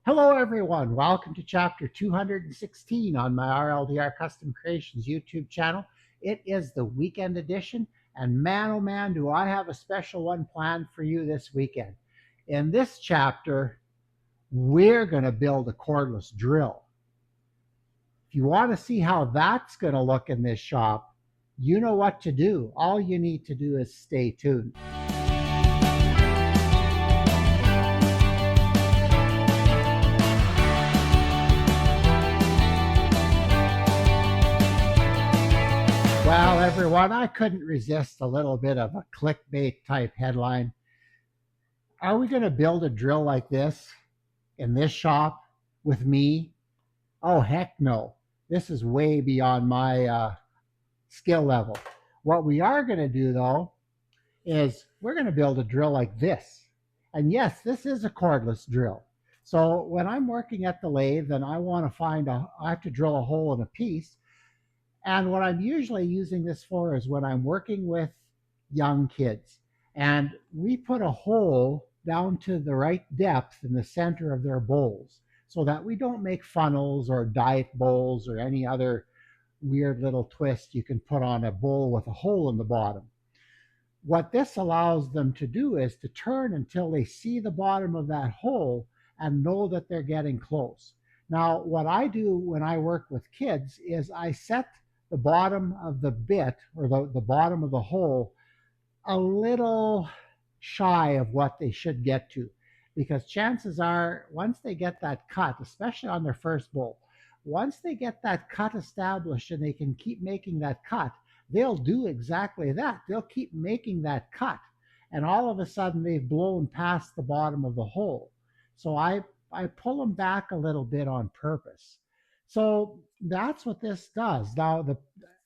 Hello, everyone. Welcome to chapter 216 on my RLDR Custom Creations YouTube channel. It is the weekend edition, and man, oh man, do I have a special one planned for you this weekend. In this chapter, we're going to build a cordless drill. If you want to see how that's going to look in this shop, you know what to do. All you need to do is stay tuned. Well, everyone, I couldn't resist a little bit of a clickbait type headline. Are we going to build a drill like this in this shop with me? Oh, heck no. This is way beyond my skill level. What we are going to do, though, is we're going to build a drill like this. And yes, this is a cordless drill. So when I'm working at the lathe and I have to drill a hole in a piece, and what I'm usually using this for is when I'm working with young kids. And we put a hole down to the right depth in the center of their bowls so that we don't make funnels or diet bowls or any other weird little twist you can put on a bowl with a hole in the bottom. What this allows them to do is to turn until they see the bottom of that hole and know that they're getting close. Now, what I do when I work with kids is I set the bottom of the bit or the bottom of the hole a little shy of what they should get to. Because chances are, once they get that cut, especially on their first bowl, once they get that cut established and they can keep making that cut, they'll do exactly that. They'll keep making that cut. And all of a sudden, they've blown past the bottom of the hole. So I pull them back a little bit on purpose. So that's what this does. Now,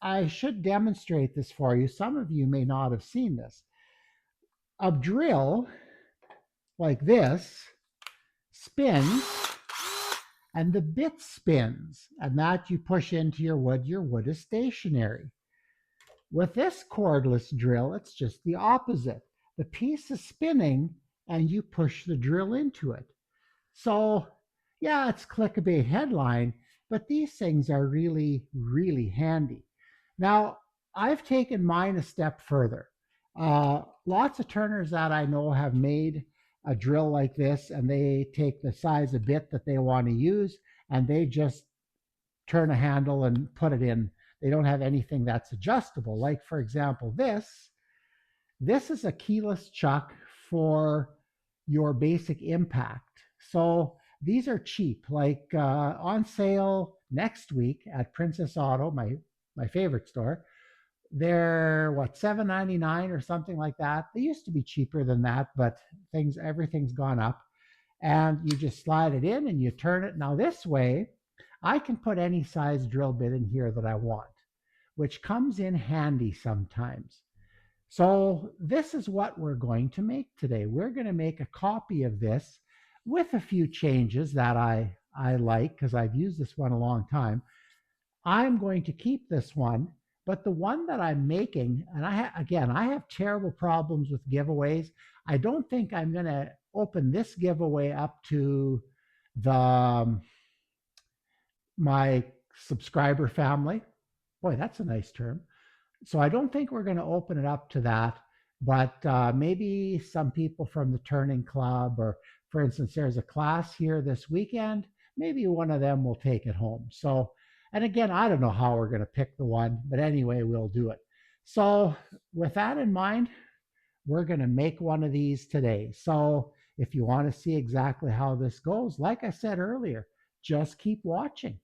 I should demonstrate this for you. Some of you may not have seen this. A drill like this spins and the bit spins, and that you push into your wood is stationary. With this cordless drill, it's just the opposite. The piece is spinning and you push the drill into it. So, yeah, it's clickbait headline, but these things are really, really handy. Now, I've taken mine a step further. Lots of turners that I know have made a drill like this, and they take the size of bit that they want to use, and they just turn a handle and put it in. They don't have anything that's adjustable. Like, for example, this is a keyless chuck for your basic impact. So these are cheap, like on sale next week at Princess Auto, my favorite store. They're what, 7.99 or something like that. They used to be cheaper than that, but everything's gone up. And you just slide it in and you turn it. Now this way, I can put any size drill bit in here that I want, which comes in handy sometimes. So this is what we're going to make today. We're going to make a copy of this with a few changes that I like because I've used this one a long time. I'm going to keep this one, but the one that I'm making, and again, I have terrible problems with giveaways. I don't think I'm going to open this giveaway up to the my subscriber family. Boy, that's a nice term. So I don't think we're going to open it up to that, but maybe some people from the turning club, or for instance, there's a class here this weekend. Maybe one of them will take it home. So, and again, I don't know how we're going to pick the one, but anyway, we'll do it. So, with that in mind, we're going to make one of these today. So, if you want to see exactly how this goes, like I said earlier, just keep watching.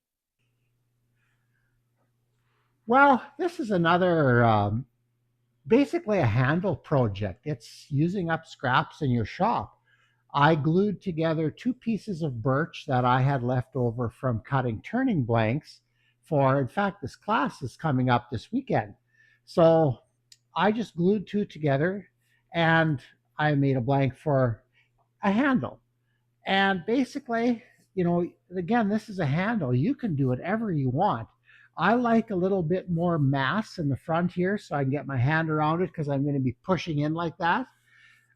Well, this is another basically a handle project. It's using up scraps in your shop. I glued together two pieces of birch that I had left over from cutting turning blanks in fact, this class is coming up this weekend. So I just glued two together and I made a blank for a handle. And basically, again, this is a handle. You can do whatever you want. I like a little bit more mass in the front here so I can get my hand around it because I'm going to be pushing in like that.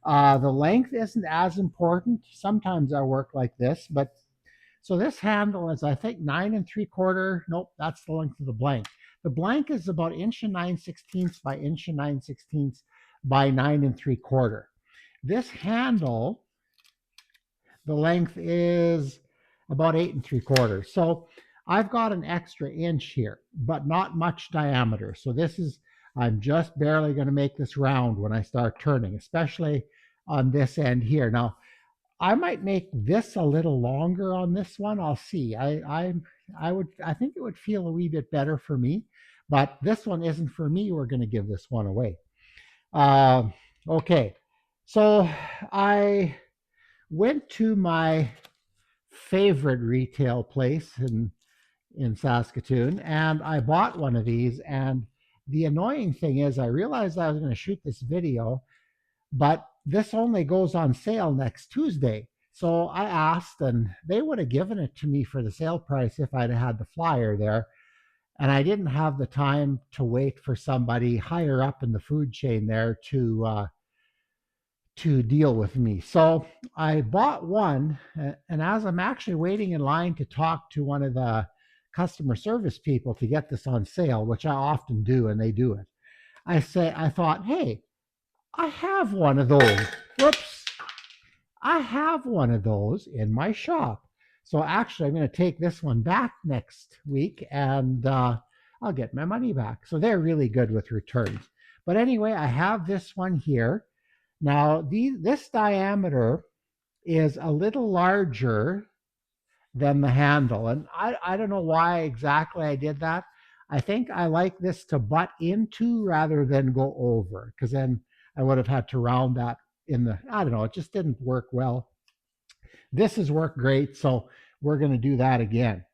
The length isn't as important. Sometimes I work like this, but So this handle is, I think, 9 3/4. Nope, that's the length of the blank. The blank is about 1 9/16 by 1 9/16 by 9 3/4. This handle, the length is about 8 3/4. So I've got an extra inch here, but not much diameter. So this is, I'm just barely going to make this round when I start turning, especially on this end here. Now, I might make this a little longer on this one. I'll see. I think it would feel a wee bit better for me, but this one isn't for me. We're going to give this one away. Uh, okay, so I went to my favorite retail place in Saskatoon, and I bought one of these. And the annoying thing is, I realized I was going to shoot this video, but this only goes on sale next Tuesday. So I asked, and they would have given it to me for the sale price if I'd had the flyer there. And I didn't have the time to wait for somebody higher up in the food chain there to deal with me. So I bought one, and as I'm actually waiting in line to talk to one of the customer service people to get this on sale, which I often do, and they do it, I thought, hey, I have one of those. Whoops. I have one of those in my shop. So actually, I'm going to take this one back next week, and I'll get my money back. So they're really good with returns. But anyway, I have this one here. Now, this diameter is a little larger than the handle. And I don't know why exactly I did that. I think I like this to butt into rather than go over, because then I would have had to round that in the, I don't know, it just didn't work well. This has worked great, so we're going to do that again.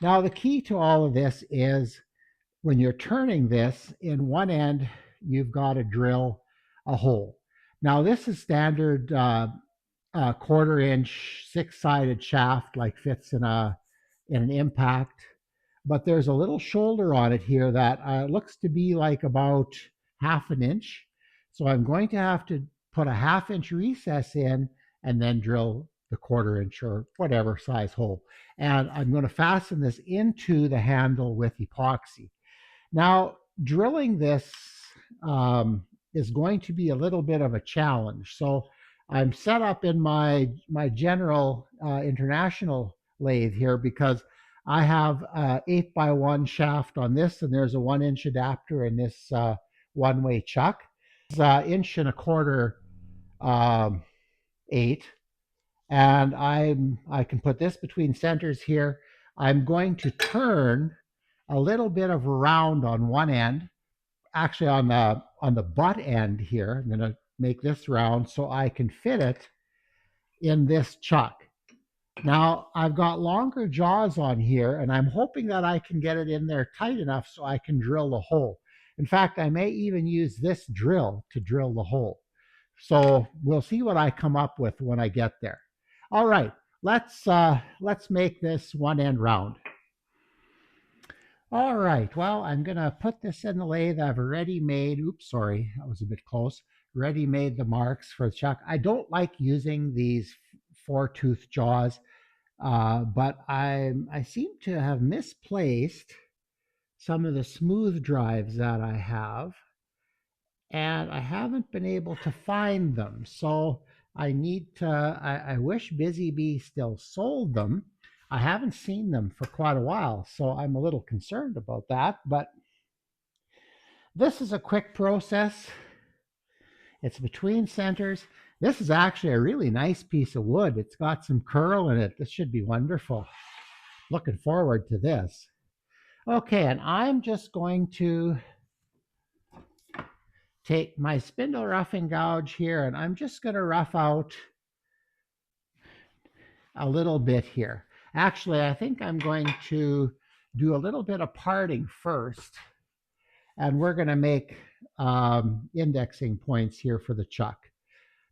Now, the key to all of this is when you're turning this, in one end, you've got to drill a hole. Now, this is standard 1/4 inch, 6-sided shaft, like fits in an impact. But there's a little shoulder on it here that looks to be like about 1/2 inch. So I'm going to have to put a 1/2 inch recess in and then drill the 1/4 inch or whatever size hole. And I'm going to fasten this into the handle with epoxy. Now, drilling this is going to be a little bit of a challenge. So I'm set up in my general international lathe here because I have 8x1 shaft on this, and there's a 1 inch adapter in this one-way chuck. It's 1.25 inch eight, and I can put this between centers here. I'm going to turn a little bit of a round on one end, actually on the butt end here. I'm going to make this round so I can fit it in this chuck. Now I've got longer jaws on here, and I'm hoping that I can get it in there tight enough so I can drill the hole. In fact, I may even use this drill to drill the hole. So we'll see what I come up with when I get there. All right, let's make this one end round. All right, well, I'm gonna put this in the lathe. I've already made, oops, sorry, that was a bit close. Already made the marks for the chuck. I don't like using these 4-tooth jaws, but I seem to have misplaced some of the smooth drives that I have, and I haven't been able to find them. So I need to, I wish Busy Bee still sold them. I haven't seen them for quite a while, so I'm a little concerned about that. But this is a quick process. It's between centers. This is actually a really nice piece of wood. It's got some curl in it. This should be wonderful. Looking forward to this. Okay, and I'm just going to take my spindle roughing gouge here, and I'm just going to rough out a little bit here. Actually, I think I'm going to do a little bit of parting first, and we're going to make indexing points here for the chuck.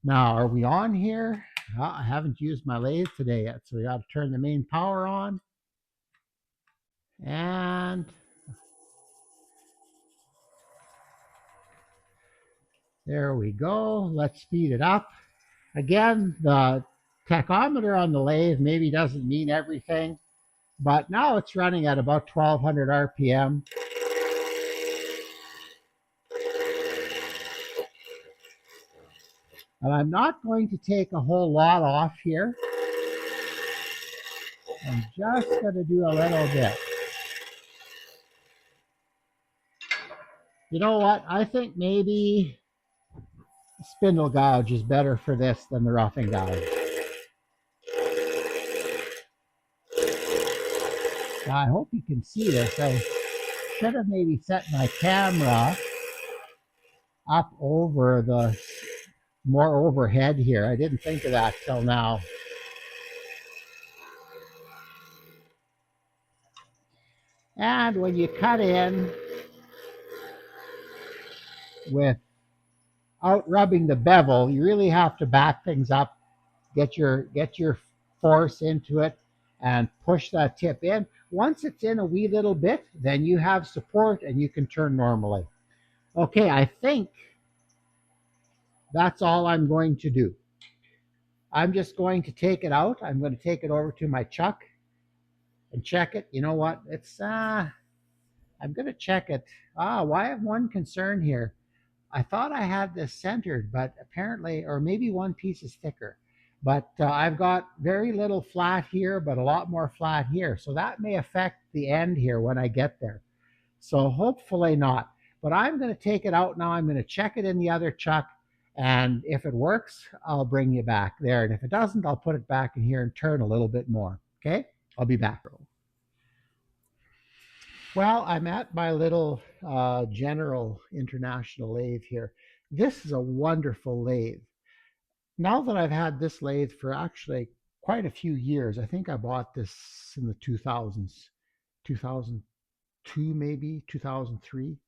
Now, are we on here? Well, I haven't used my lathe today yet, so we got to turn the main power on. And there we go. Let's speed it up. Again, tachometer on the lathe maybe doesn't mean everything, but now it's running at about 1200 RPM. And I'm not going to take a whole lot off here. I'm just going to do a little bit. You know what? I think maybe spindle gouge is better for this than the roughing gouge. Now, I hope you can see this. I should have maybe set my camera up over the more overhead here. I didn't think of that till now. And when you cut in without rubbing the bevel, you really have to back things up, get your force into it, and push that tip in. Once it's in a wee little bit, then you have support and you can turn normally. Okay, I think that's all I'm going to do. I'm just going to take it out. I'm going to take it over to my chuck and check it. You know what? I'm going to check it. Why I have one concern here. I thought I had this centered, but apparently, or maybe one piece is thicker. But I've got very little flat here, but a lot more flat here. So that may affect the end here when I get there. So hopefully not. But I'm going to take it out now. I'm going to check it in the other chuck. And if it works, I'll bring you back there. And if it doesn't, I'll put it back in here and turn a little bit more. Okay? I'll be back. Well, I'm at my little General International lathe here. This is a wonderful lathe. Now that I've had this lathe for actually quite a few years, I think I bought this in the 2000s, 2002 maybe, 2003.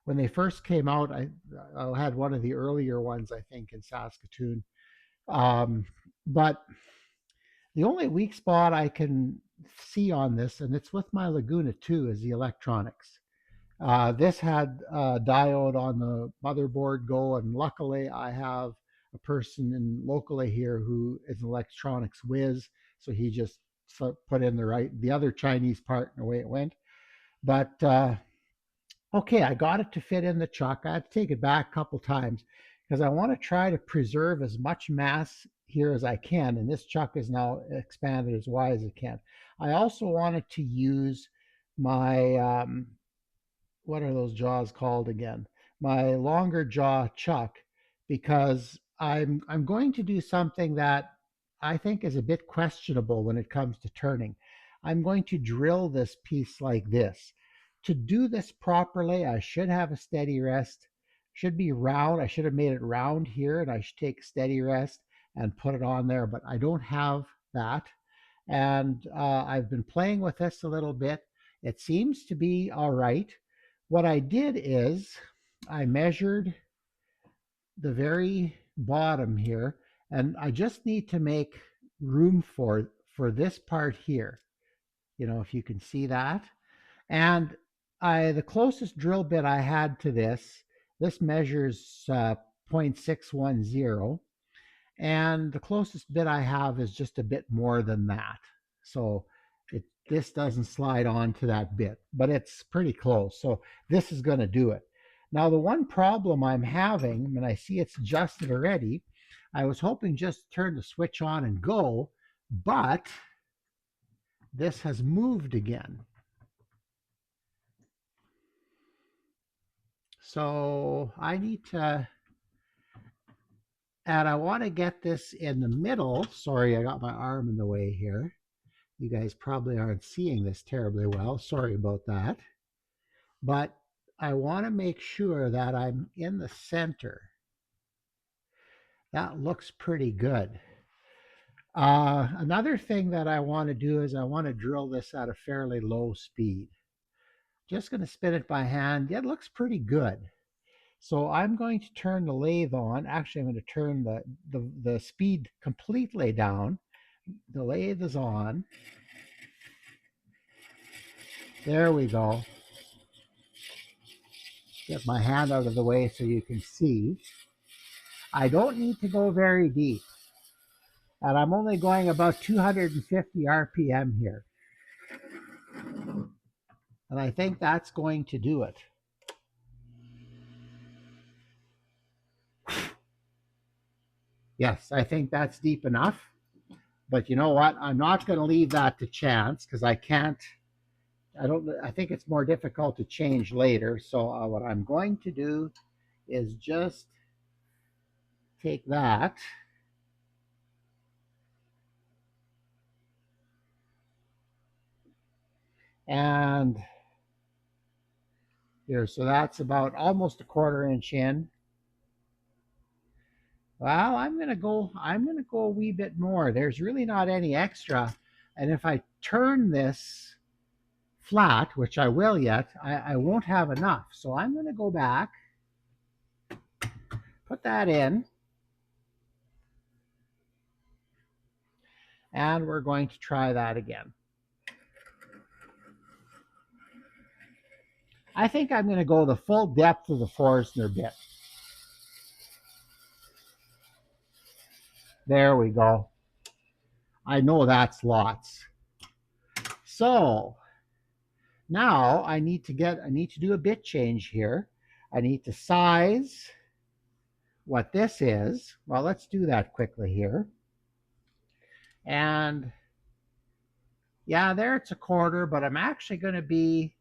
When they first came out, I had one of the earlier ones, I think, in Saskatoon. Um, but the only weak spot I can see on this, and it's with my Laguna too, is the electronics. This had a diode on the motherboard go, and luckily I have a person locally here who is an electronics whiz, so he just put in the other Chinese part, and away it went. But okay, I got it to fit in the chuck. I had to take it back a couple times because I want to try to preserve as much mass here as I can, and this chuck is now expanded as wide as it can. I also wanted to use my what are those jaws called again? My longer jaw chuck, because I'm going to do something that I think is a bit questionable when it comes to turning. I'm going to drill this piece like this. To do this properly, I should have a steady rest. Should be round. I should have made it round here, and I should take a steady rest and put it on there, but I don't have that. And I've been playing with this a little bit. It seems to be all right. What I did is I measured the very bottom here, and I just need to make room for this part here. You know, if you can see that. And the closest drill bit I had to this measures 0.610, and the closest bit I have is just a bit more than that. So this doesn't slide onto that bit, but it's pretty close. So this is going to do it. Now, the one problem I'm having, and I see it's adjusted already, I was hoping just to turn the switch on and go, but this has moved again. So I need to, and I want to get this in the middle. Sorry, I got my arm in the way here. You guys probably aren't seeing this terribly well. Sorry about that. But I want to make sure that I'm in the center. That looks pretty good. Another thing that I want to do is I want to drill this at a fairly low speed. Just going to spin it by hand. Yeah, it looks pretty good. So I'm going to turn the lathe on. Actually, I'm going to turn the speed completely down. The lathe is on. There we go. Get my hand out of the way so you can see. I don't need to go very deep. And I'm only going about 250 RPM here. And I think that's going to do it. Yes, I think that's deep enough. But you know what? I'm not going to leave that to chance because I can't. I don't. I think it's more difficult to change later. So what I'm going to do is just take that and here. So that's about almost a quarter inch in. Well, I'm gonna go a wee bit more. There's really not any extra. And if I turn this flat, which I will yet, I won't have enough. So I'm gonna go back, put that in, and we're going to try that again. I think I'm gonna go the full depth of the Forstner bit. There we go. I know that's lots. So now I need to do a bit change here. I need to size what this is. Well, let's do that quickly here. And yeah, there it's a quarter, but I'm actually going to be,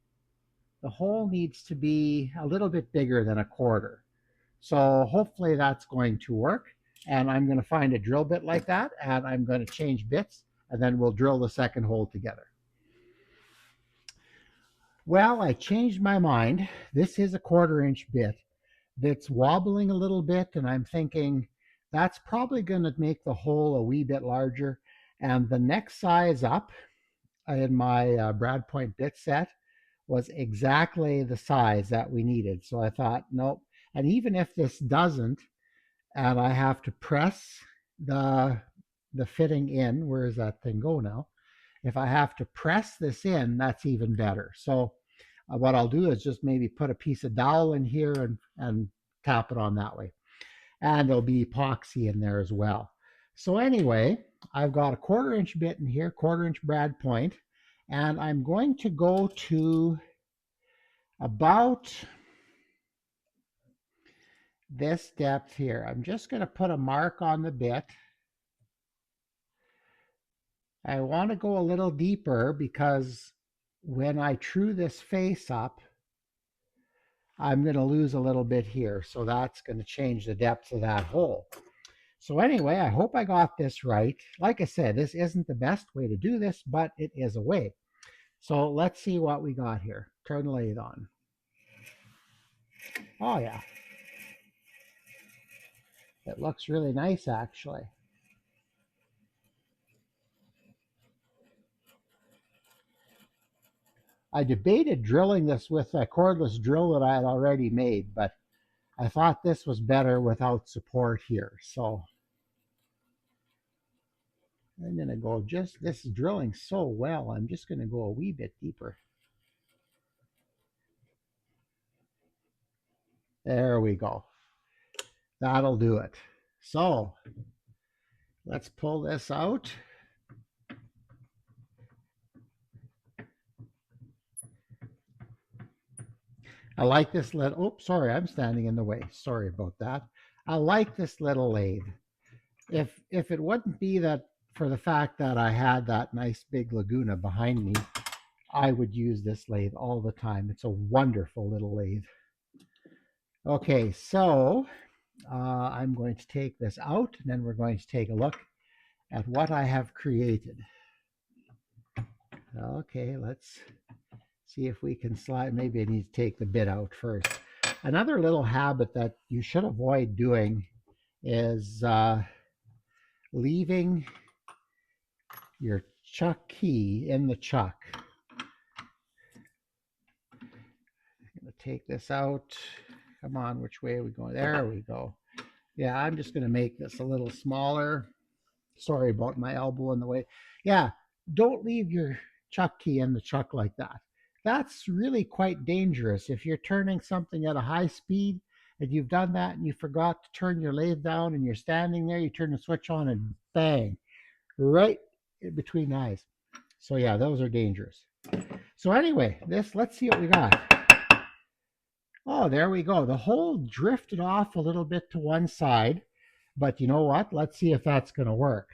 the hole needs to be a little bit bigger than a quarter. So hopefully that's going to work. And I'm going to find a drill bit like that, and I'm going to change bits, and then we'll drill the second hole together. Well, I changed my mind. This is a quarter-inch bit that's wobbling a little bit, and I'm thinking that's probably going to make the hole a wee bit larger. And the next size up in my Brad Point bit set was exactly the size that we needed. So I thought, nope. And even if this doesn't, and I have to press the fitting in, where does that thing go now? If I have to press this in, that's even better. So what I'll do is just maybe put a piece of dowel in here and tap it on that way. And there'll be epoxy in there as well. So anyway, I've got a quarter-inch bit in here, quarter-inch Brad Point, and I'm going to go to about this depth here. I'm just going to put a mark on the bit. I want to go a little deeper because when I true this face up, I'm going to lose a little bit here. So that's going to change the depth of that hole. So anyway, I hope I got this right. Like I said, this isn't the best way to do this, but it is a way. So let's see what we got here. Turn the lathe on. Oh yeah. It looks really nice actually. I debated drilling this with a cordless drill that I had already made, but I thought this was better without support here. So I'm going to go just, this is drilling so well, I'm just going to go a wee bit deeper. There we go. That'll do it. So let's pull this out. I like this little, oh, sorry, I'm standing in the way. Sorry about that. I like this little lathe. If it wouldn't be that for the fact that I had that nice big Laguna behind me, I would use this lathe all the time. It's a wonderful little lathe. Okay, so I'm going to take this out, and then we're going to take a look at what I have created. Okay, let's see if we can slide. Maybe I need to take the bit out first. Another little habit that you should avoid doing is leaving your chuck key in the chuck. I'm going to take this out. Come on, which way are we going? There we go. Yeah, I'm just going to make this a little smaller. Sorry about my elbow in the way. Yeah, don't leave your chuck key in the chuck like that. That's really quite dangerous. If you're turning something at a high speed and you've done that and you forgot to turn your lathe down and you're standing there, you turn the switch on and bang, right in between the eyes. So yeah, those are dangerous. So anyway, let's see what we got. Oh, there we go. The hole drifted off a little bit to one side, but you know what? Let's see if that's going to work.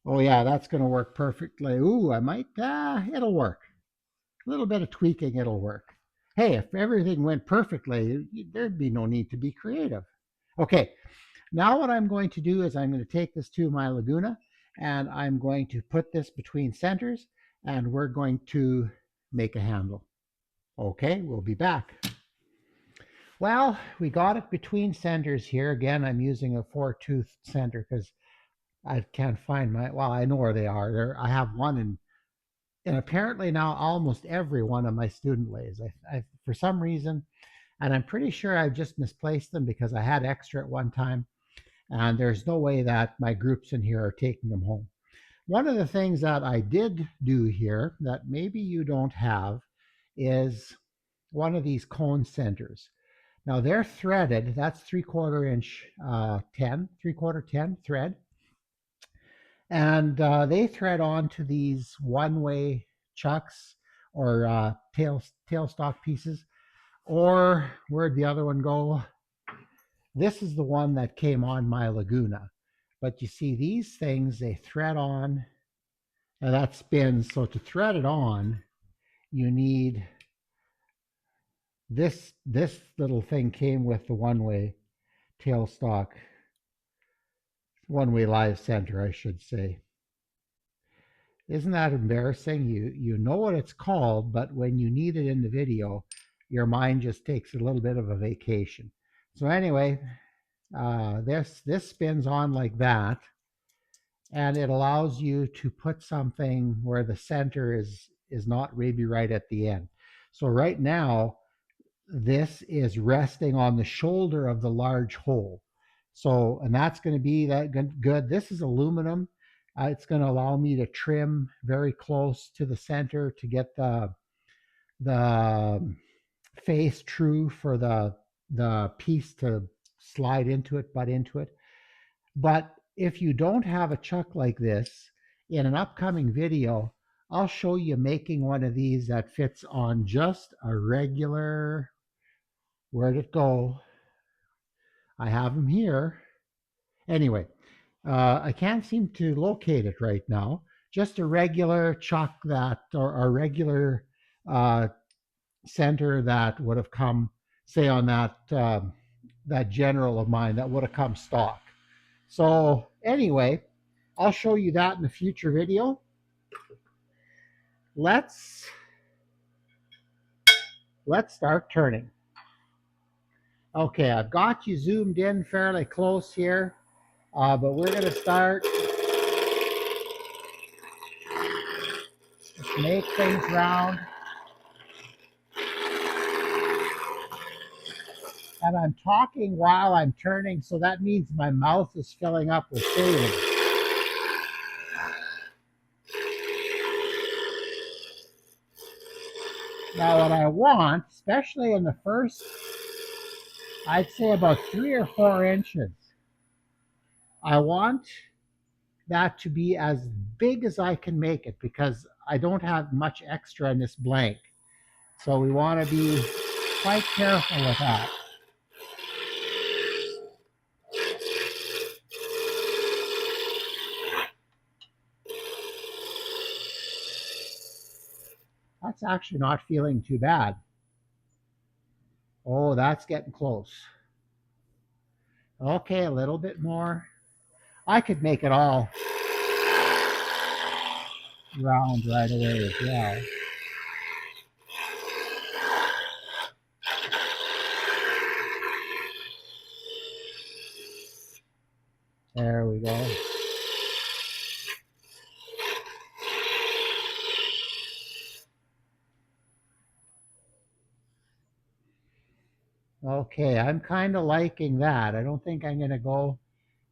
Oh yeah, that's going to work perfectly. Ooh, I might, it'll work. A little bit of tweaking, it'll work. Hey, if everything went perfectly, there'd be no need to be creative. Okay, now what I'm going to do is I'm going to take this to my Laguna and I'm going to put this between centers and we're going to make a handle. Okay, we'll be back. Well, we got it between centers here. Again, I'm using a 4-tooth center because I can't find my, well, I know where they are. I have one and apparently now almost every one of my student lays. For some reason, and I'm pretty sure I just misplaced them because I had extra at one time, and there's no way that my groups in here are taking them home. One of the things that I did do here that maybe you don't have is one of these cone centers. Now they're threaded. That's 3/4 inch 10, 3/4 10 thread. And they thread onto these one-way chucks or tailstock pieces. Or where'd the other one go? This is the one that came on my Laguna. But you see these things, they thread on, and that spins. So to thread it on, you need this little thing came with the one-way tailstock, one-way live center, I should say. Isn't that embarrassing? You know what it's called, but when you need it in the video, your mind just takes a little bit of a vacation. So anyway, this spins on like that, and it allows you to put something where the center is not maybe right at the end. So right now, this is resting on the shoulder of the large hole. So, and that's going to be that good. This is aluminum. It's going to allow me to trim very close to the center to get the face true for the piece to slide into it, butt into it. But if you don't have a chuck like this, in an upcoming video, I'll show you making one of these that fits on just a regular, where'd it go? I have them here. Anyway, I can't seem to locate it right now. Just a regular chuck that, or a regular uh, center that would have come, say, on that general of mine that would have come stock. So anyway, I'll show you that in a future video. Let's start turning. Okay, I've got you zoomed in fairly close here, but we're going to start. Just make things round. And I'm talking while I'm turning, so that means my mouth is filling up with saline. Now what I want, especially in the first, I'd say about 3 or 4 inches, I want that to be as big as I can make it because I don't have much extra in this blank. So we want to be quite careful with that. That's actually not feeling too bad. Oh, that's getting close. Okay, a little bit more. I could make it all round right away as well. There we go. Okay, I'm kind of liking that. I don't think I'm going to go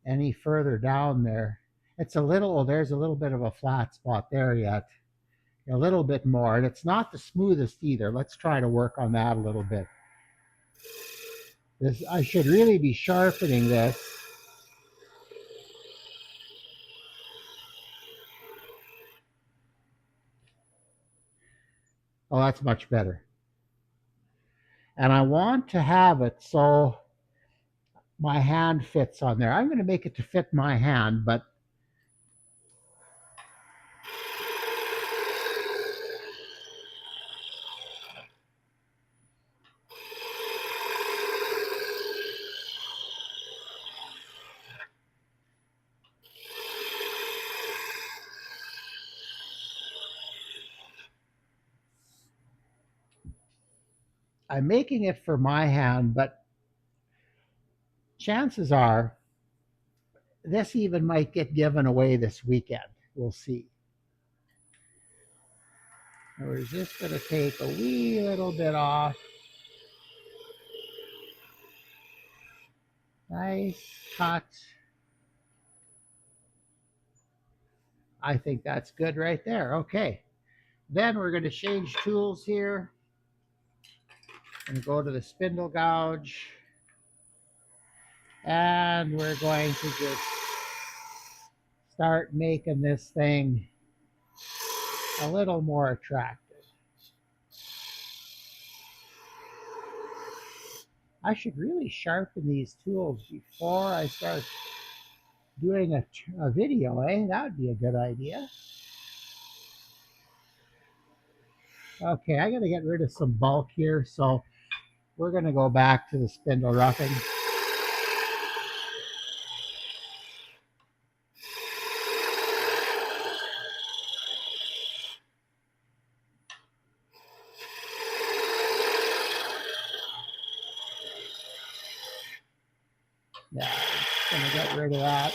any further down there. It's a little, there's a little bit of a flat spot there yet. A little bit more, and it's not the smoothest either. Let's try to work on that a little bit. I should really be sharpening this. Oh, that's much better. And I want to have it so my hand fits on there. I'm going to make it to fit my hand, but I'm making it for my hand, but chances are this even might get given away this weekend. We'll see. We're just going to take a wee little bit off. Nice cut. I think that's good right there. Okay. Then we're going to change tools here and go to the spindle gouge. And we're going to just start making this thing a little more attractive. I should really sharpen these tools before I start doing a video, eh? That would be a good idea. Okay, I got to get rid of some bulk here, so we're going to go back to the spindle roughing. Yeah, I'm going to get rid of that.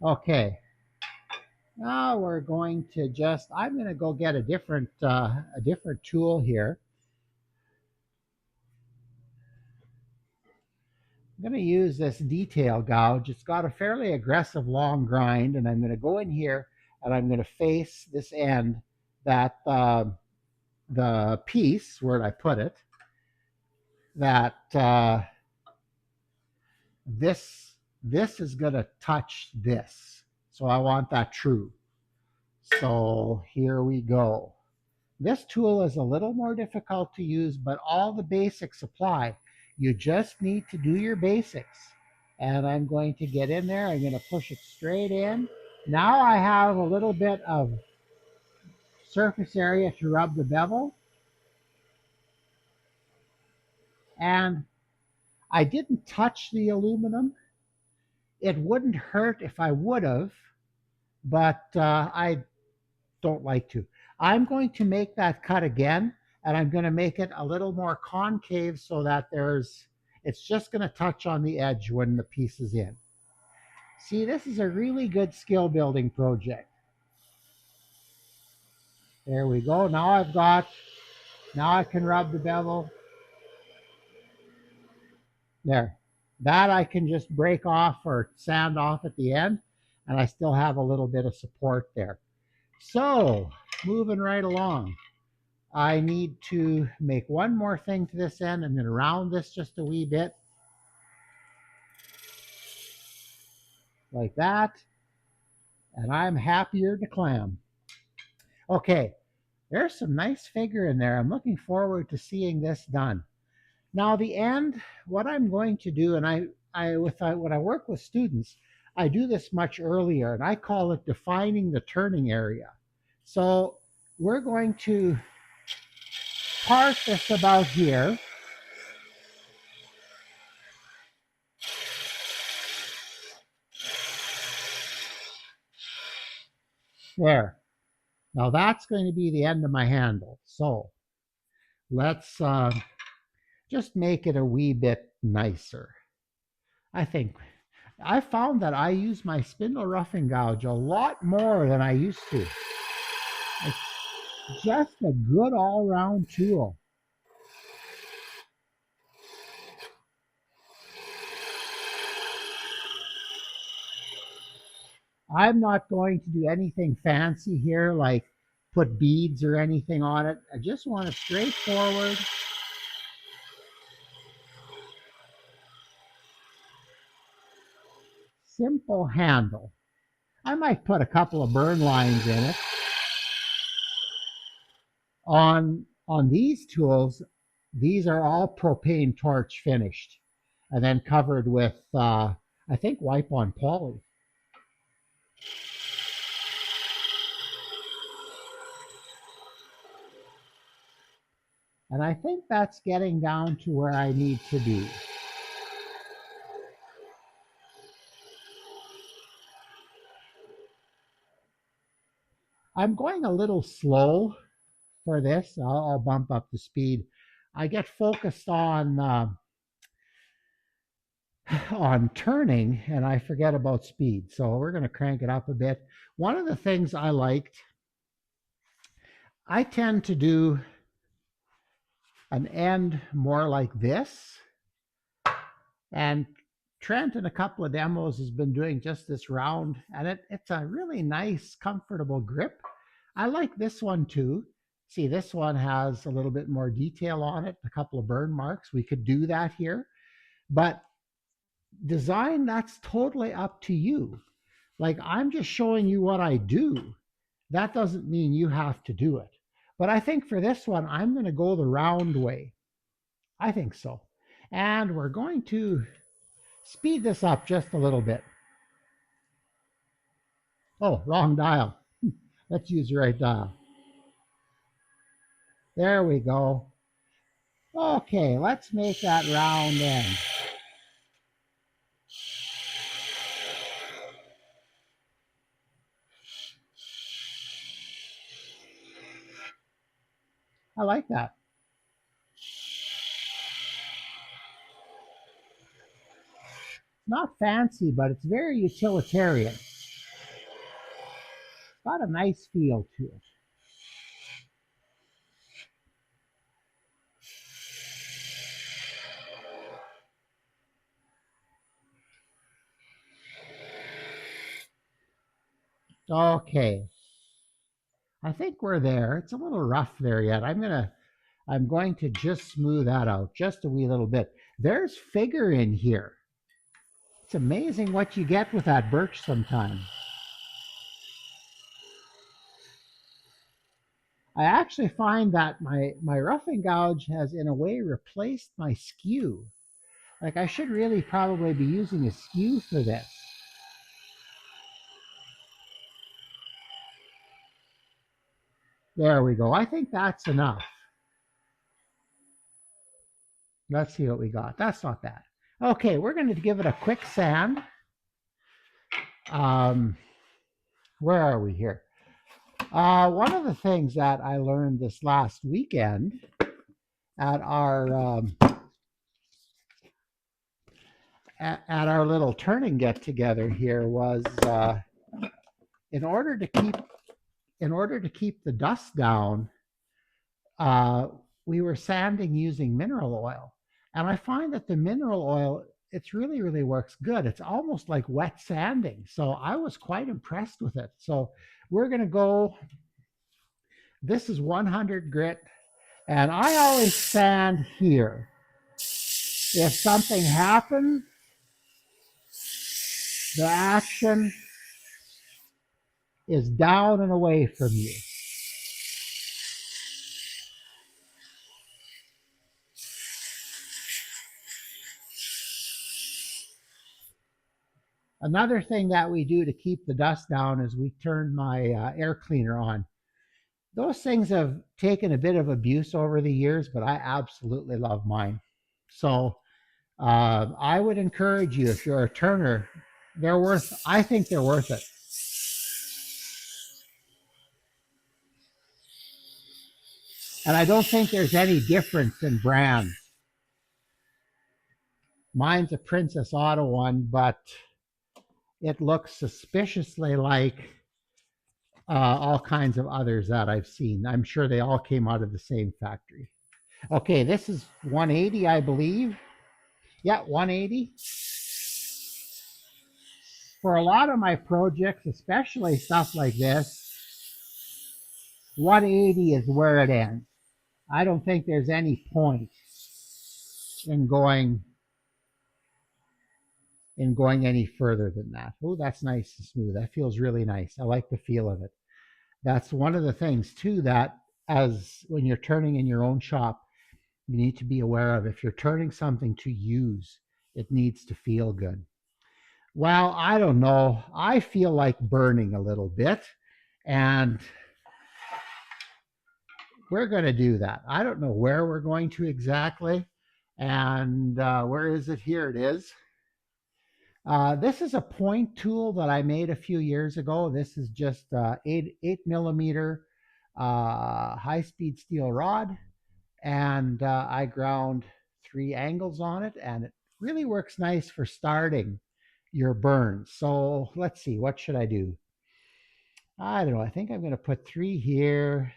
Okay, now we're going to I'm going to go get a different tool here. I'm going to use this detail gouge. It's got a fairly aggressive long grind, and I'm going to go in here and I'm going to face this end that the piece, where I put it, that this is going to touch this. So I want that true. So here we go. This tool is a little more difficult to use, but all the basics apply. You just need to do your basics. And I'm going to get in there. I'm going to push it straight in. Now I have a little bit of surface area to rub the bevel. And I didn't touch the aluminum. It wouldn't hurt if I would have, but I don't like to. I'm going to make that cut again, and I'm going to make it a little more concave so that it's just going to touch on the edge when the piece is in. See, this is a really good skill building project. There we go. Now I can rub the bevel. There. That I can just break off or sand off at the end, and I still have a little bit of support there. So, moving right along. I need to make one more thing to this end. I'm going to round this just a wee bit. Like that. And I'm happier to clam. Okay, there's some nice figure in there. I'm looking forward to seeing this done. Now the end, what I'm going to do, and when I work with students, I do this much earlier, and I call it defining the turning area. So we're going to park this about here. There. Now that's going to be the end of my handle. So let's just make it a wee bit nicer. I think I found that I use my spindle roughing gouge a lot more than I used to. It's just a good all-round tool. I'm not going to do anything fancy here, like put beads or anything on it. I just want a straightforward, simple handle. I might put a couple of burn lines in it. On these tools, these are all propane torch finished and then covered with I think wipe on poly. And I think that's getting down to where I need to be. I'm going a little slow for this. I'll bump up the speed. I get focused on turning and I forget about speed. So we're going to crank it up a bit. One of the things I liked, I tend to do an end more like this. And Trent in a couple of demos has been doing just this round, and it's a really nice, comfortable grip. I like this one too. See, this one has a little bit more detail on it, a couple of burn marks. We could do that here. But design, that's totally up to you. Like, I'm just showing you what I do. That doesn't mean you have to do it. But I think for this one, I'm going to go the round way. I think so. And we're going to speed this up just a little bit. Oh, wrong dial. Let's use the right dial. There we go. Okay, let's make that round end. I like that. It's not fancy, but it's very utilitarian. It's got a nice feel to it. Okay, I think we're there. It's a little rough there yet. I'm going to just smooth that out just a wee little bit. There's figure in here. It's amazing what you get with that birch sometimes. I actually find that my roughing gouge has in a way replaced my skew. Like I should really probably be using a skew for this. There we go. I think that's enough. Let's see what we got. That's not bad. Okay, we're going to give it a quick sand. Where are we here? One of the things that I learned this last weekend at our at our little turning get together here was in order to keep the dust down, uh, we were sanding using mineral oil, and I find that the mineral oil it's really works good. It's almost like wet sanding, so I was quite impressed with it. So we're gonna go. This is 100 grit, and I always sand here. If something happens, the action is down and away from you. Another thing that we do to keep the dust down is we turn my air cleaner on. Those things have taken a bit of abuse over the years, but I absolutely love mine. So I would encourage you if you're a turner, I think they're worth it. And I don't think there's any difference in brands. Mine's a Princess Auto one, but it looks suspiciously like all kinds of others that I've seen. I'm sure they all came out of the same factory. Okay, this is 180, I believe. Yeah, 180. For a lot of my projects, especially stuff like this, 180 is where it ends. I don't think there's any point in going any further than that. Oh, that's nice and smooth. That feels really nice. I like the feel of it. That's one of the things too that as when you're turning in your own shop, you need to be aware of if you're turning something to use, it needs to feel good. Well, I don't know. I feel like burning a little bit, and we're going to do that. I don't know where we're going to exactly. And where is it? Here it is. This is a point tool that I made a few years ago. This is just 8 millimeter high speed steel rod, and I ground 3 angles on it, and it really works nice for starting your burns. So let's see, what should I do? I don't know. I think I'm going to put 3 here,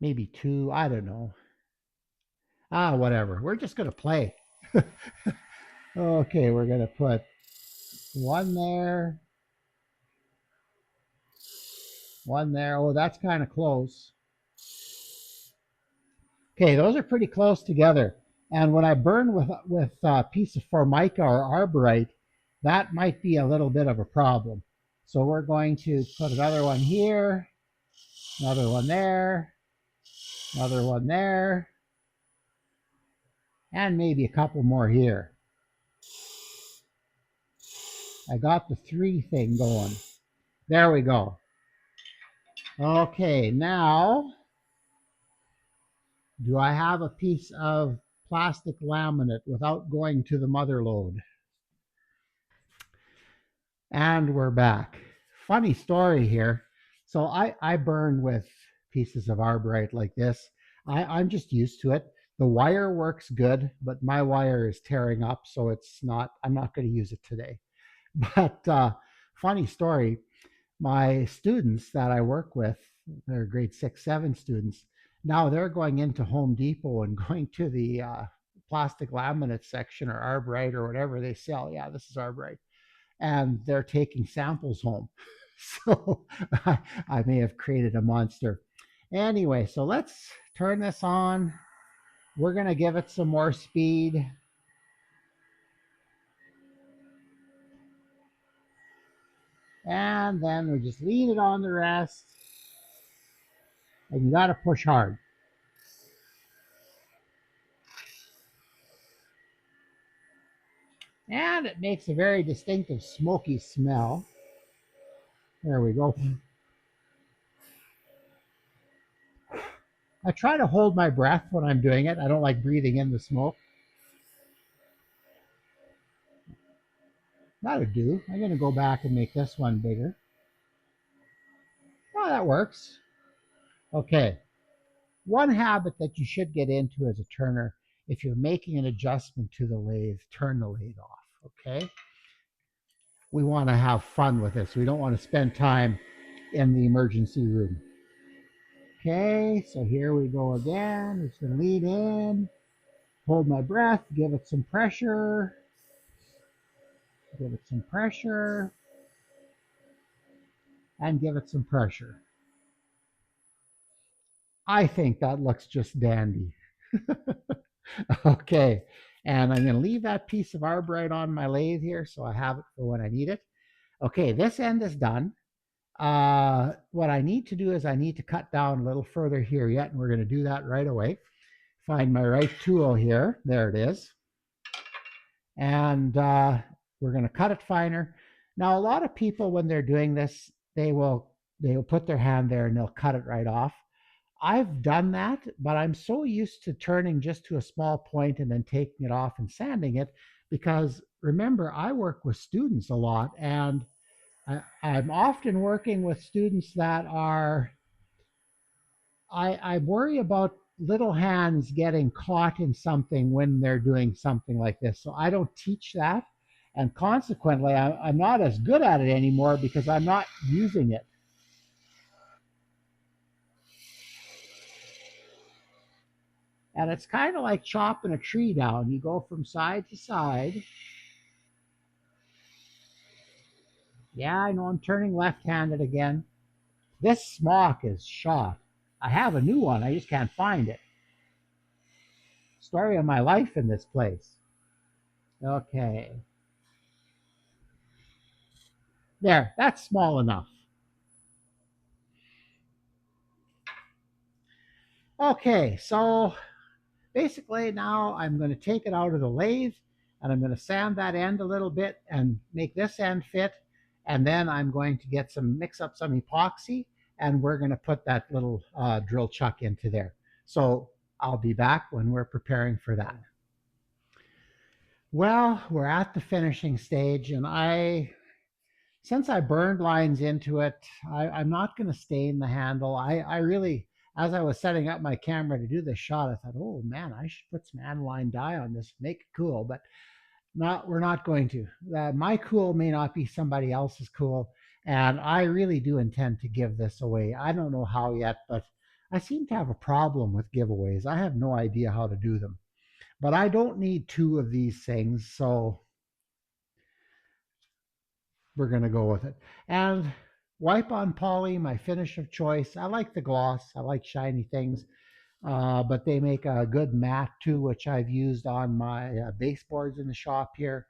maybe 2. I don't know. Whatever. We're just going to play. Okay, we're going to put 1 there, 1 there. Oh, that's kind of close. Okay, those are pretty close together. And when I burn with a piece of formica or arborite, that might be a little bit of a problem. So we're going to put another one here, another one there, another one there, and maybe a couple more here. I got the 3 thing going. There we go. Okay, now do I have a piece of plastic laminate without going to the mother lode? And we're back. Funny story here. So I burn with pieces of arborite like this. I'm just used to it. The wire works good, but my wire is tearing up, so I'm not going to use it today. But funny story, my students that I work with, they're grade 6, 7 students, now they're going into Home Depot and going to the plastic laminate section or arborite or whatever they sell. Yeah, this is arborite, and they're taking samples home. So I may have created a monster. Anyway, so let's turn this on. We're going to give it some more speed. And then we just lean it on the rest. And you got to push hard. And it makes a very distinctive smoky smell. There we go. I try to hold my breath when I'm doing it. I don't like breathing in the smoke. That'll do. I'm going to go back and make this one bigger. Oh, that works. Okay. One habit that you should get into as a turner, if you're making an adjustment to the lathe, turn the lathe off. Okay. We want to have fun with this. We don't want to spend time in the emergency room. Okay, so here we go again. It's going to lead in, hold my breath, give it some pressure, give it some pressure, and give it some pressure. I think that looks just dandy. Okay, and I'm going to leave that piece of arborite on my lathe here so I have it for when I need it. Okay, this end is done. What I need to do is I need to cut down a little further here yet, and we're going to do that right away. Find my right tool here. There it is. And we're going to cut it finer. Now, a lot of people, when they're doing this, they'll put their hand there and they'll cut it right off. I've done that, but I'm so used to turning just to a small point and then taking it off and sanding it because remember, I work with students a lot, and I'm often working with students that are, I worry about little hands getting caught in something when they're doing something like this. So I don't teach that. And consequently, I'm not as good at it anymore because I'm not using it. And it's kind of like chopping a tree down. You go from side to side. Yeah, I know I'm turning left-handed again. This smock is shot. I have a new one. I just can't find it. Story of my life in this place. Okay. There, that's small enough. Okay, so basically now I'm going to take it out of the lathe and I'm going to sand that end a little bit and make this end fit. And then I'm going to mix up some epoxy, and we're going to put that little drill chuck into there. So I'll be back when we're preparing for that. Well, we're at the finishing stage, and since I burned lines into it, I'm not going to stain the handle. I really, as I was setting up my camera to do this shot, I thought, oh man, I should put some aniline dye on this, make it cool. But we're not going to. My cool may not be somebody else's cool, and I really do intend to give this away. I don't know how yet, but I seem to have a problem with giveaways. I have no idea how to do them, but I don't need two of these things, so we're going to go with it. And wipe on poly, my finish of choice. I like the gloss. I like shiny things, but they make a good matte too, which I've used on my baseboards in the shop here.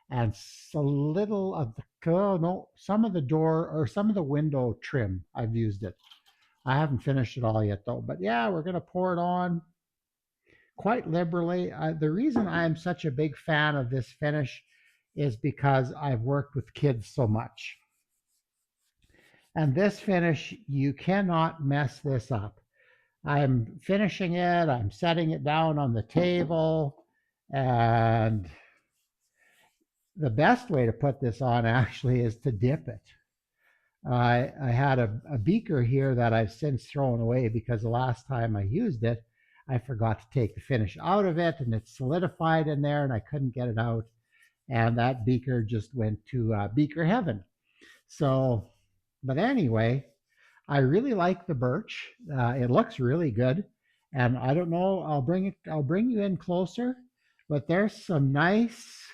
And a little of the, oh, no, some of the door or some of the window trim, I've used it. I haven't finished it all yet though, but yeah, we're going to pour it on quite liberally. The reason I'm such a big fan of this finish is because I've worked with kids so much. And this finish, you cannot mess this up. I'm finishing it, I'm setting it down on the table, and the best way to put this on actually is to dip it. I had a beaker here that I've since thrown away because the last time I used it, I forgot to take the finish out of it and it solidified in there and I couldn't get it out. And that beaker just went to beaker heaven. So, but anyway, I really like the birch. It looks really good, and I don't know. I'll bring you in closer, but there's some nice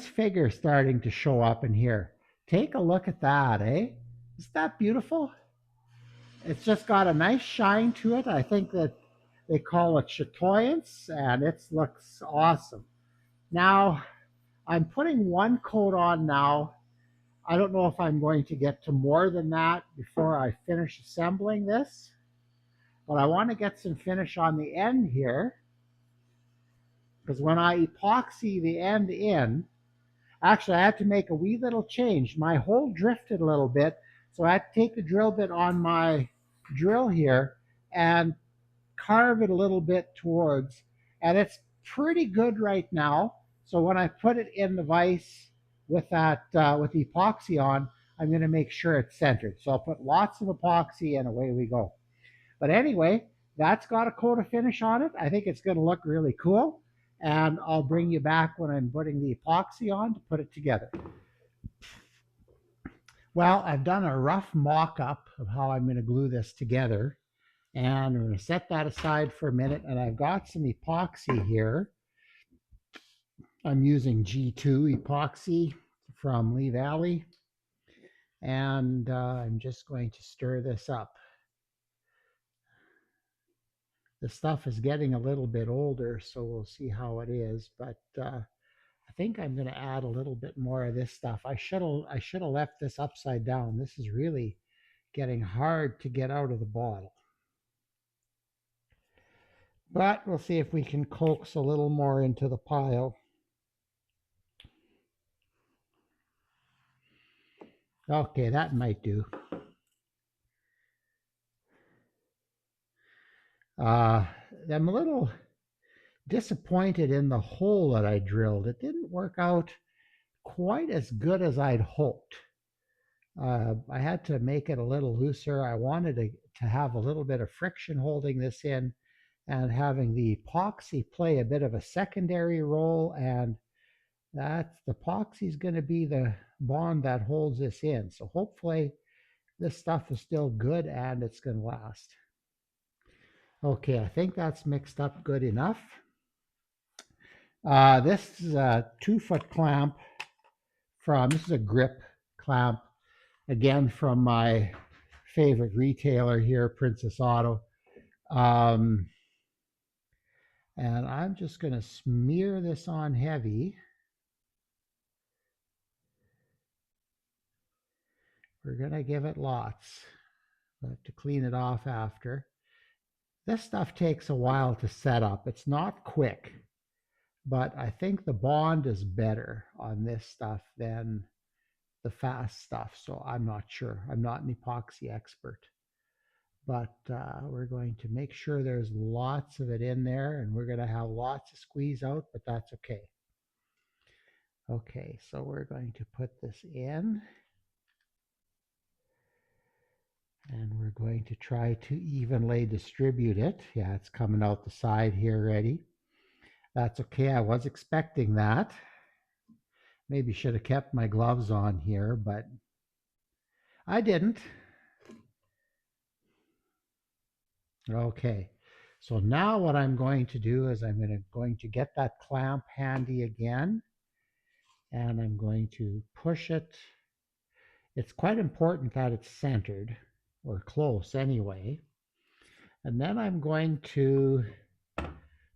figures starting to show up in here. Take a look at that, eh? Isn't that beautiful? It's just got a nice shine to it. I think that they call it chatoyance, and it looks awesome. Now I'm putting one coat on now. I don't know if I'm going to get to more than that before I finish assembling this, but I want to get some finish on the end here because when I epoxy the end in, actually I had to make a wee little change. My hole drifted a little bit, so I had to take the drill bit on my drill here and carve it a little bit towards, and it's pretty good right now. So when I put it in the vise with that with the epoxy on, I'm going to make sure it's centered. So I'll put lots of epoxy and away we go. But anyway, that's got a coat of finish on it. I think it's going to look really cool. And I'll bring you back when I'm putting the epoxy on to put it together. Well, I've done a rough mock-up of how I'm going to glue this together. And we're going to set that aside for a minute. And I've got some epoxy here. I'm using G2 epoxy from Lee Valley. And I'm just going to stir this up. The stuff is getting a little bit older, so we'll see how it is. But I think I'm going to add a little bit more of this stuff. I should have left this upside down. This is really getting hard to get out of the bottle. But we'll see if we can coax a little more into the pile. Okay, that might do. Uh, I'm a little disappointed in the hole that I drilled. It didn't work out quite as good as I'd hoped. I had to make it a little looser. I wanted to have a little bit of friction holding this in and having the epoxy play a bit of a secondary role. And that's the epoxy is going to be the bond that holds this in. So hopefully this stuff is still good and it's going to last. Okay, I think that's mixed up good enough. This is a 2-foot clamp this is a grip clamp, again from my favorite retailer here, Princess Auto. Um, and I'm just going to smear this on heavy. We're going to give it lots. I have to clean it off after. This stuff takes a while to set up. It's not quick, but I think the bond is better on this stuff than the fast stuff. So I'm not sure. I'm not an epoxy expert, but we're going to make sure there's lots of it in there, and we're going to have lots of squeeze out, but that's okay. Okay, so we're going to put this in, and we're going to try to evenly distribute it. Yeah, it's coming out the side here ready. That's okay. I was expecting that. Maybe should have kept my gloves on here, but I didn't. Okay, so now what I'm going to do is I'm going to get that clamp handy again, and I'm going to push it. It's quite important that it's centered, or close anyway. And then I'm going to,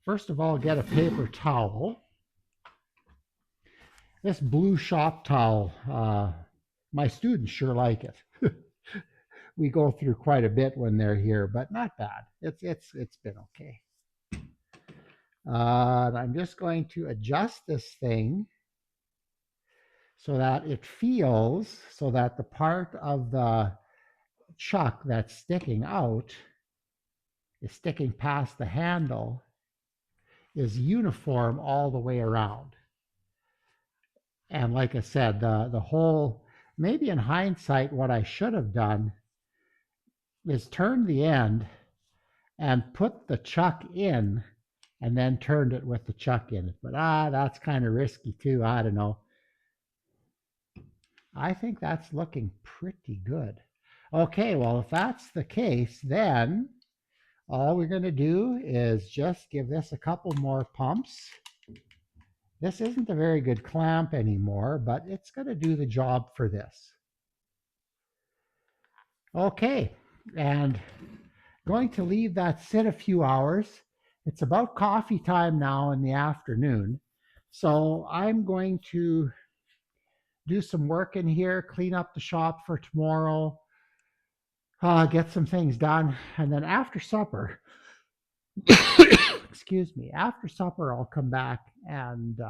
first of all, get a paper towel. This blue shop towel, my students sure like it. We go through quite a bit when they're here, but not bad. It's been okay. I'm just going to adjust this thing so that it feels, so that the part of the chuck that's sticking out is sticking past the handle is uniform all the way around. And like I said, the whole, maybe in hindsight, what I should have done is turn the end and put the chuck in and then turned it with the chuck in it. But that's kind of risky too. I don't know. I think that's looking pretty good. Okay, well, if that's the case, then all we're going to do is just give this a couple more pumps. This isn't a very good clamp anymore, but it's going to do the job for this. Okay, and going to leave that sit a few hours. It's about coffee time now in the afternoon. So I'm going to do some work in here, clean up the shop for tomorrow, get some things done. And then after supper, excuse me, after supper, I'll come back and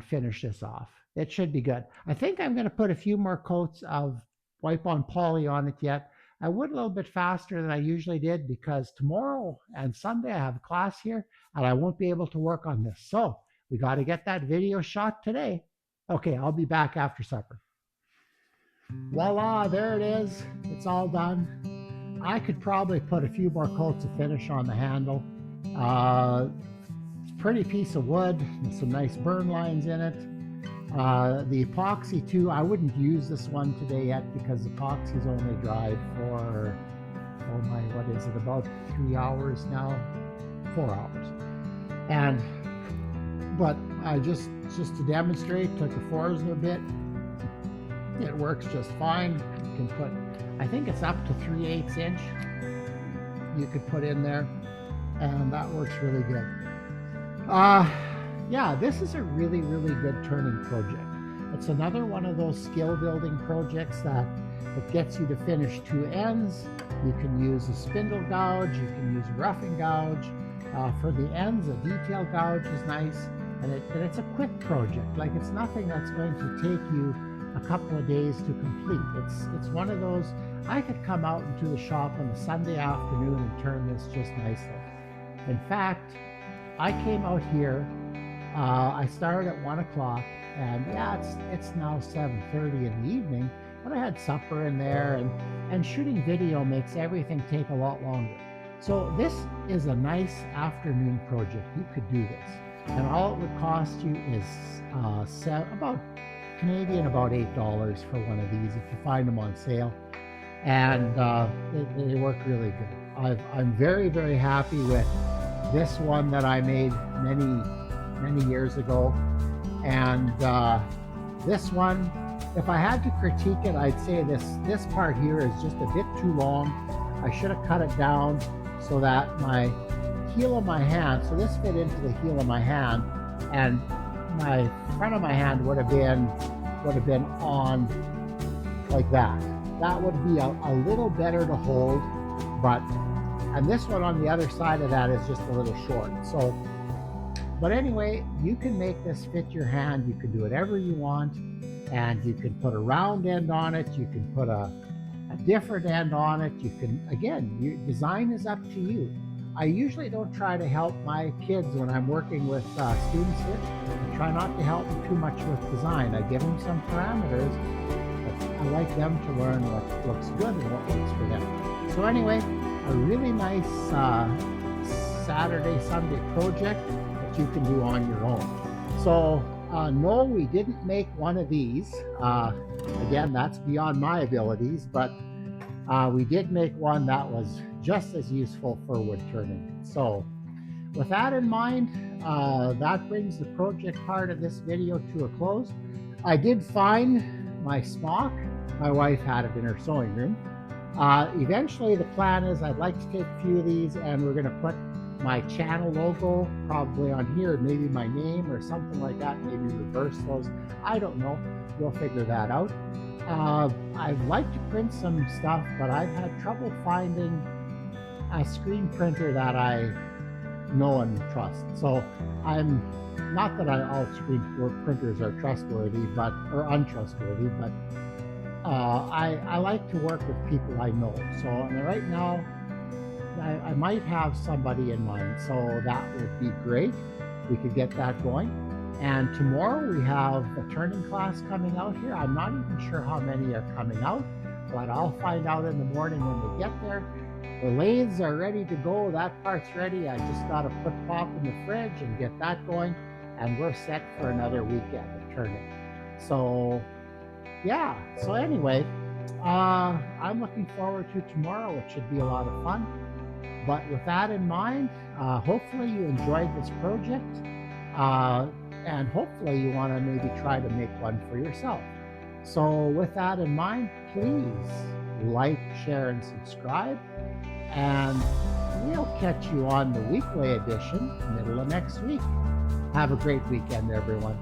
finish this off. It should be good. I think I'm going to put a few more coats of wipe on poly on it yet. I would a little bit faster than I usually did because tomorrow and Sunday I have a class here and I won't be able to work on this. So we got to get that video shot today. Okay, I'll be back after supper. Voila, there it is. It's all done. I could probably put a few more coats of finish on the handle. It's a pretty piece of wood with some nice burn lines in it. The epoxy too, I wouldn't use this one today yet because epoxy is only dried for, oh my, what is it, about 3 hours now? 4 hours. But I just to demonstrate, took a Forstner bit. It works just fine. You can put, I think it's up to 3/8 inch you could put in there, and that works really good. Yeah, this is a really, really good turning project. It's another one of those skill building projects that it gets you to finish two ends. You can use a spindle gouge, you can use a roughing gouge. For the ends, a detail gouge is nice, and it's a quick project. Like, it's nothing that's going to take you a couple of days to complete. It's one of those, I could come out into the shop on a Sunday afternoon and turn this just nicely. In fact, I came out here, I started at 1 o'clock, and yeah, it's now 7:30 in the evening, but I had supper in there, and shooting video makes everything take a lot longer. So this is a nice afternoon project. You could do this, and all it would cost you is about Canadian, about $8 for one of these if you find them on sale, and they work really good. I'm very, very happy with this one that I made many years ago, and this one, if I had to critique it, I'd say this part here is just a bit too long. I should have cut it down so that my heel of my hand, so this fit into the heel of my hand, and my front of my hand would have been on like that. That would be a little better to hold, but And this one on the other side of that is just a little short. So, but anyway, you can make this fit your hand. You can do whatever you want, and you can put a round end on it. You can put a different end on it. You can, again, your design is up to you. I usually don't try to help my kids when I'm working with students here. I try not to help them too much with design. I give them some parameters, but I like them to learn what looks good and what works for them. So anyway, a really nice Saturday, Sunday project that you can do on your own. So no, we didn't make one of these. Again, that's beyond my abilities, but we did make one that was just as useful for wood turning. So with that in mind, that brings the project part of this video to a close. I did find my smock. My wife had it in her sewing room. Eventually the plan is I'd like to take a few of these and we're going to put my channel logo probably on here, maybe my name or something like that, maybe reverse those. I don't know. We'll figure that out. I'd like to print some stuff, but I've had trouble finding a screen printer that I know and trust. So I'm not that all screen printers are trustworthy, or untrustworthy, but I like to work with people I know. So right now, I might have somebody in mind, so that would be great. We could get that going. And tomorrow we have a turning class coming out here. I'm not even sure how many are coming out, but I'll find out in the morning when they get there. The lathes are ready to go. That part's ready. I just got to put pop in the fridge and get that going, and we're set for another weekend of turning. So yeah, so anyway, I'm looking forward to tomorrow. It should be a lot of fun. But with that in mind, hopefully you enjoyed this project, and hopefully you want to maybe try to make one for yourself. So with that in mind, please like, share, and subscribe, and we'll catch you on the weekly edition, middle of next week. Have a great weekend, everyone.